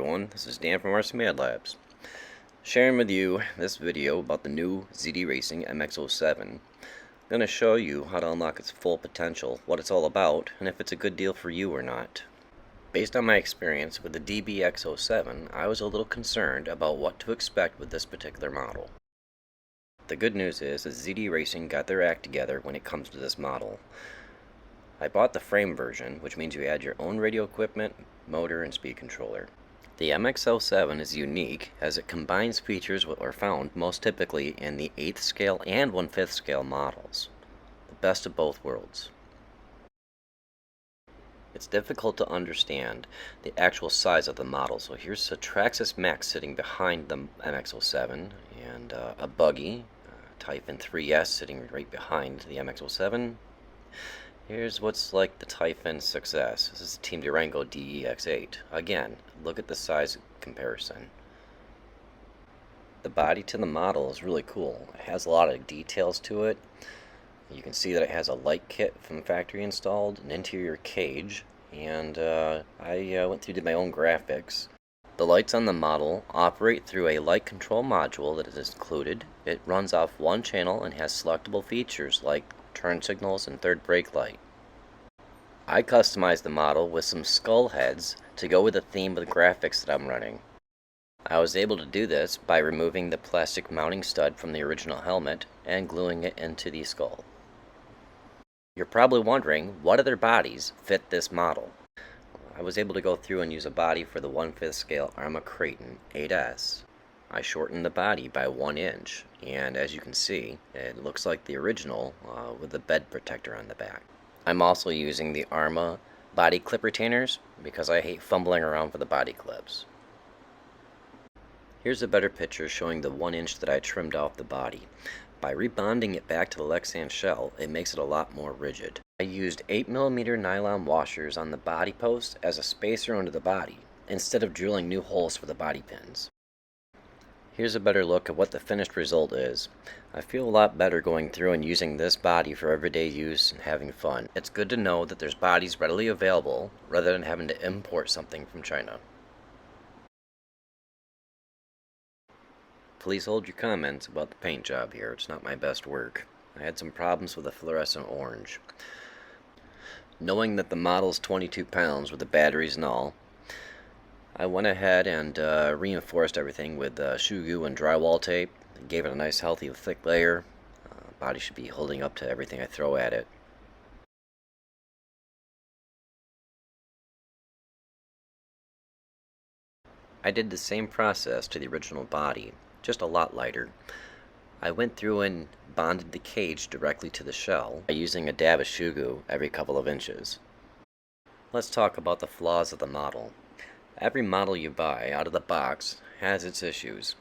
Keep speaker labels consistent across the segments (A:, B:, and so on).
A: everyone, this is Dan from RcMadLabz, sharing with you this video about the new ZD Racing MX-07. I'm going to show you how to unlock its full potential, what it's all about, and if it's a good deal for you or not. Based on my experience with the DBX-07, I was a little concerned about what to expect with this particular model. The good news is that ZD Racing got their act together when it comes to this model. I bought the frame version, which means you add your own radio equipment, motor, and speed controller. The MX-07 is unique as it combines features that are found most typically in the 8th scale and 1/5 scale models. The best of both worlds. It's difficult to understand the actual size of the model, so here's a x-Maxx sitting behind the MX-07 and a buggy, Typhon 3S sitting right behind the MX-07. Here's what's like the Typhon 6S. This is Team Durango DEX8. Again, look at the size comparison. The body to the model is really cool. It has a lot of details to it. You can see that it has a light kit from factory installed, an interior cage, and I went through and did my own graphics. The lights on the model operate through a light control module that is included. It runs off one channel and has selectable features like turn signals and third brake light. I customized the model with some skull heads to go with the theme of the graphics that I'm running. I was able to do this by removing the plastic mounting stud from the original helmet and gluing it into the skull. You're probably wondering what other bodies fit this model. I was able to go through and use a body for the 1/5 scale RcMadLabz 8S. I shortened the body by 1 inch, and as you can see, it looks like the original with the bed protector on the back. I'm also using the RcMadLabz body clip retainers because I hate fumbling around for the body clips. Here's a better picture showing the 1 inch that I trimmed off the body. By rebonding it back to the Lexan shell, it makes it a lot more rigid. I used 8mm nylon washers on the body post as a spacer under the body, instead of drilling new holes for the body pins. Here's a better look at what the finished result is. I feel a lot better going through and using this body for everyday use and having fun. It's good to know that there's bodies readily available rather than having to import something from China. Please hold your comments about the paint job here. It's not my best work. I had some problems with the fluorescent orange. Knowing that the model's 22 pounds with the batteries and all, I went ahead and reinforced everything with shoe glue and drywall tape. Gave it a nice healthy thick layer. Body should be holding up to everything I throw at it. I did the same process to the original body, just a lot lighter. I went through and bonded the cage directly to the shell by using a dab of shoe glue every couple of inches. Let's talk about the flaws of the model. Every model you buy out of the box has its issues,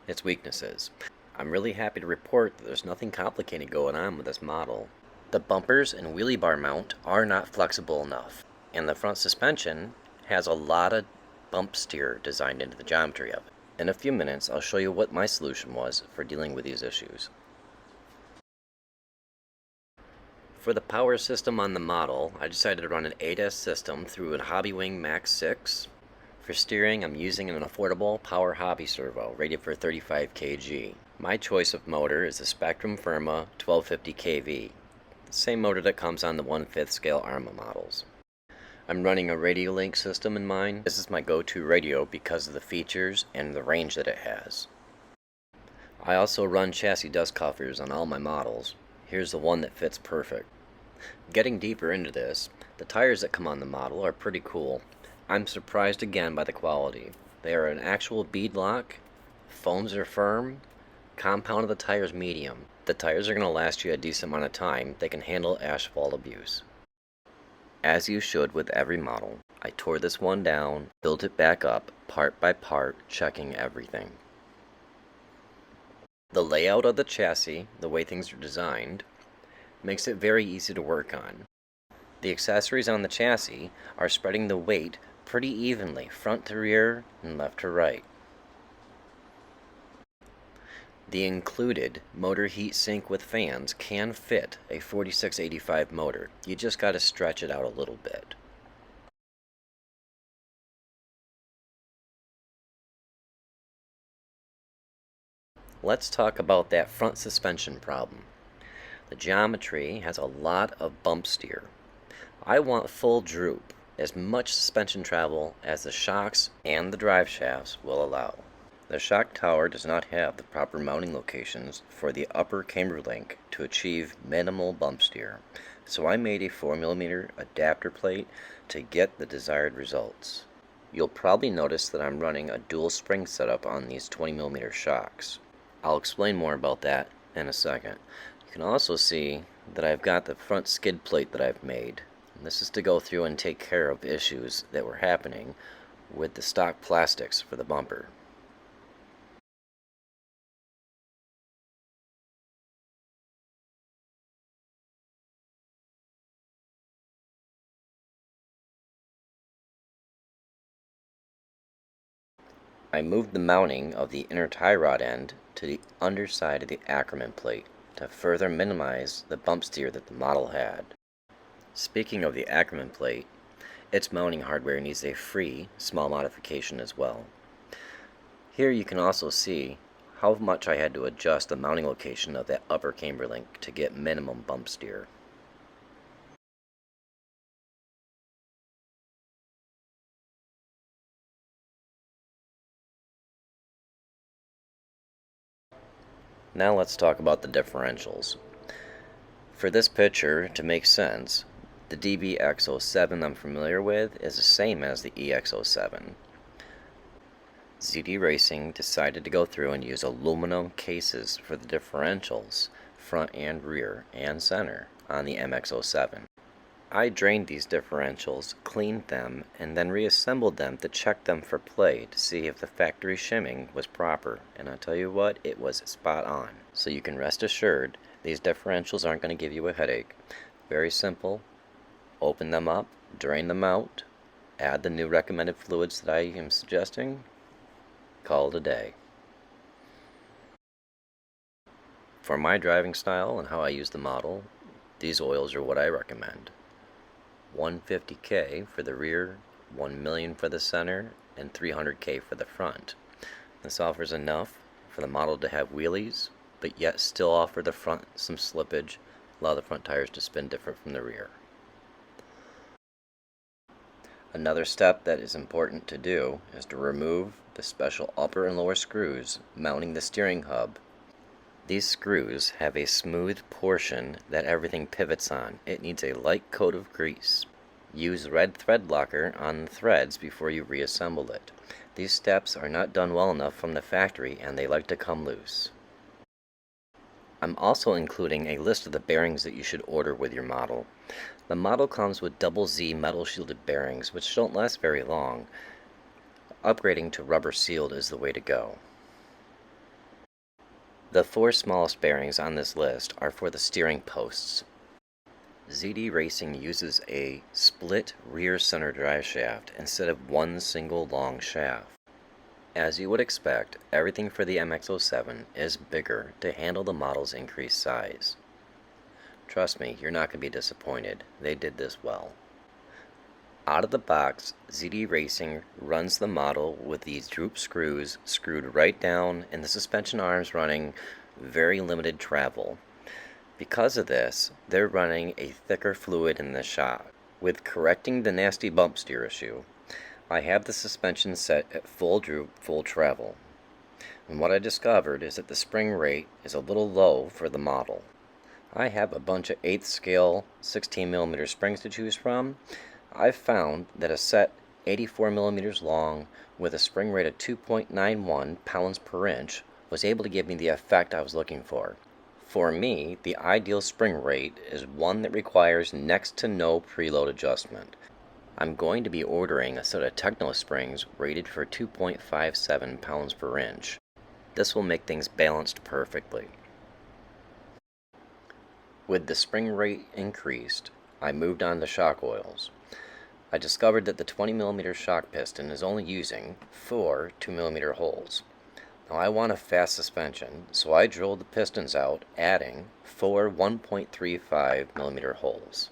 A: its weaknesses. I'm really happy to report that there's nothing complicated going on with this model. The bumpers and wheelie bar mount are not flexible enough, and the front suspension has a lot of bump steer designed into the geometry of it. In a few minutes, I'll show you what my solution was for dealing with these issues. For the power system on the model, I decided to run an 8S system through a Hobbywing Max 6. For steering, I'm using an affordable Power Hobby servo rated for 35 kg. My choice of motor is the Spectrum Firma 1250 kV, the same motor that comes on the 1/5 scale RcMadLabz models. I'm running a radio link system in mine. This is my go-to radio because of the features and the range that it has. I also run chassis dust covers on all my models. Here's the one that fits perfect. Getting deeper into this, the tires that come on the model are pretty cool. I'm surprised again by the quality. They are an actual bead lock, foams are firm, compound of the tires medium. The tires are going to last you a decent amount of time. They can handle asphalt abuse. As you should with every model, I tore this one down, built it back up part by part, checking everything. The layout of the chassis, the way things are designed, makes it very easy to work on. The accessories on the chassis are spreading the weight pretty evenly, front to rear and left to right. The included motor heat sink with fans can fit a 4685 motor. You just got to stretch it out a little bit. Let's talk about that front suspension problem. The geometry has a lot of bump steer. I want full droop, as much suspension travel as the shocks and the drive shafts will allow. The shock tower does not have the proper mounting locations for the upper camber link to achieve minimal bump steer, so I made a 4mm adapter plate to get the desired results. You'll probably notice that I'm running a dual spring setup on these 20mm shocks. I'll explain more about that in a second. You can also see that I've got the front skid plate that I've made. And this is to go through and take care of issues that were happening with the stock plastics for the bumper. I moved the mounting of the inner tie rod end to the underside of the Ackerman plate to further minimize the bump steer that the model had. Speaking of the Ackerman plate, its mounting hardware needs a free small modification as well. Here you can also see how much I had to adjust the mounting location of that upper camber link to get minimum bump steer. Now let's talk about the differentials. For this picture to make sense, the DBX-07 I'm familiar with is the same as the EX-07. ZD Racing decided to go through and use aluminum cases for the differentials, front and rear and center, on the MX-07. I drained these differentials, cleaned them, and then reassembled them to check them for play to see if the factory shimming was proper, and I'll tell you what, it was spot on. So you can rest assured these differentials aren't going to give you a headache. Very simple. Open them up, drain them out, add the new recommended fluids that I am suggesting, call it a day. For my driving style and how I use the model, these oils are what I recommend. 150K for the rear, 1 million for the center, and 300K for the front. This offers enough for the model to have wheelies, but yet still offer the front some slippage, allow the front tires to spin different from the rear. Another step that is important to do is to remove the special upper and lower screws mounting the steering hub. These screws have a smooth portion that everything pivots on. It needs a light coat of grease. Use red thread locker on the threads before you reassemble it. These steps are not done well enough from the factory and they like to come loose. I'm also including a list of the bearings that you should order with your model. The model comes with double Z metal shielded bearings which don't last very long. Upgrading to rubber sealed is the way to go. The 4 smallest bearings on this list are for the steering posts. ZD Racing uses a split rear center drive shaft instead of one single long shaft. As you would expect, everything for the MX-07 is bigger to handle the model's increased size. Trust me, you're not going to be disappointed. They did this well. Out of the box, ZD Racing runs the model with these droop screws screwed right down and the suspension arms running very limited travel. Because of this, they're running a thicker fluid in the shock. With correcting the nasty bump steer issue, I have the suspension set at full droop, full travel. And what I discovered is that the spring rate is a little low for the model. I have a bunch of 8th scale 16mm springs to choose from. I've found that a set 84mm long with a spring rate of 2.91 pounds per inch was able to give me the effect I was looking for. For me, the ideal spring rate is one that requires next to no preload adjustment. I'm going to be ordering a set of Techno springs rated for 2.57 pounds per inch. This will make things balanced perfectly. With the spring rate increased, I moved on to shock oils. I discovered that the 20mm shock piston is only using 4 2mm holes. Now I want a fast suspension, so I drilled the pistons out, adding 4 1.35mm holes.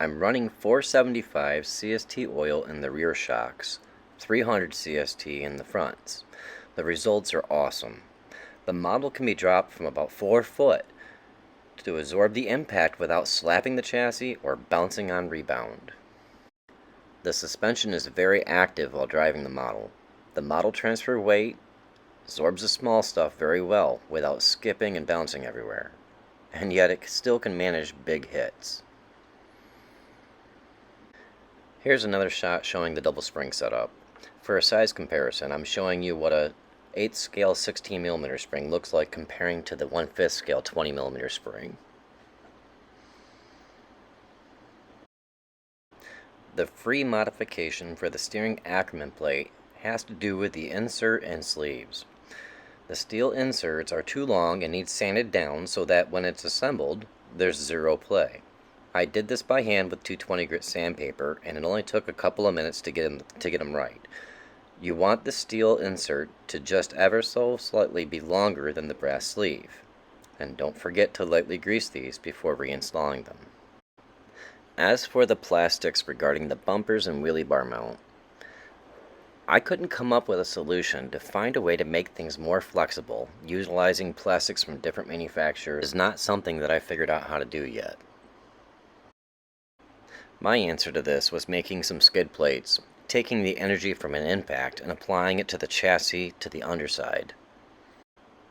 A: I'm running 475 CST oil in the rear shocks, 300 CST in the fronts. The results are awesome. The model can be dropped from about 4 foot to absorb the impact without slapping the chassis or bouncing on rebound. The suspension is very active while driving the model. The model transfer weight absorbs the small stuff very well without skipping and bouncing everywhere, and yet it still can manage big hits. Here's another shot showing the double spring setup. For a size comparison, I'm showing you what a 8th scale 16mm spring looks like comparing to the 1/5 scale 20mm spring. The free modification for the steering Ackerman plate has to do with the insert and sleeves. The steel inserts are too long and need sanded down so that when it's assembled, there's zero play. I did this by hand with 220 grit sandpaper, and it only took a couple of minutes to get them right. You want the steel insert to just ever so slightly be longer than the brass sleeve. And don't forget to lightly grease these before reinstalling them. As for the plastics regarding the bumpers and wheelie bar mount, I couldn't come up with a solution to find a way to make things more flexible. Utilizing plastics from different manufacturers is not something that I figured out how to do yet. My answer to this was making some skid plates, taking the energy from an impact and applying it to the chassis to the underside.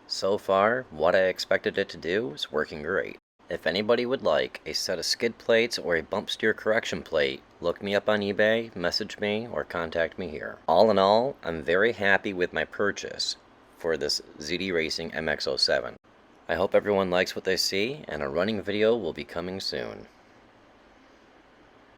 A: So far, what I expected it to do is working great. If anybody would like a set of skid plates or a bump steer correction plate, look me up on eBay, message me, or contact me here. All in all, I'm very happy with my purchase for this ZD Racing MX-07. I hope everyone likes what they see, and a running video will be coming soon.